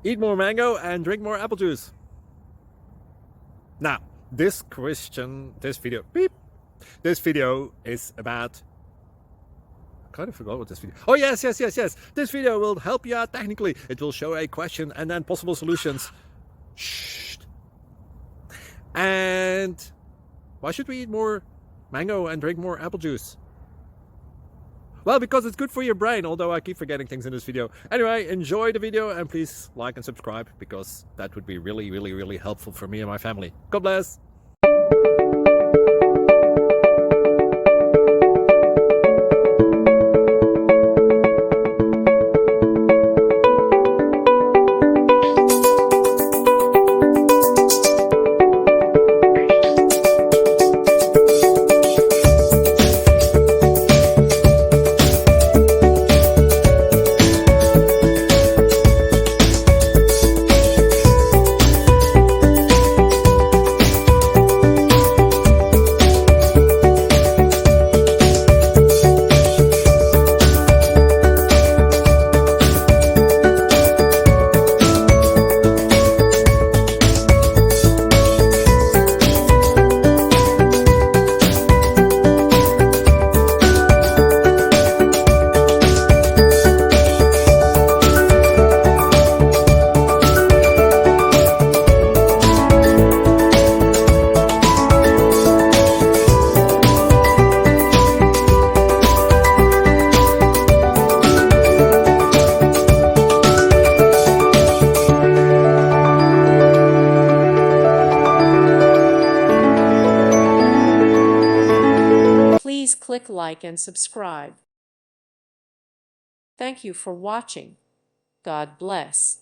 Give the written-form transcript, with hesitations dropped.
Eat more mango and drink more apple juice. Now, this video is about, I kind of forgot what this video. Oh, yes. This video will help you out technically. It will show a question and then possible solutions. Shh. And why should we eat more mango and drink more apple juice? Well, because it's good for your brain, although I keep forgetting things in this video. Anyway, enjoy the video and please like and subscribe, because that would be really helpful for me and my family. God bless! Please click like and subscribe. Thank you for watching. God bless.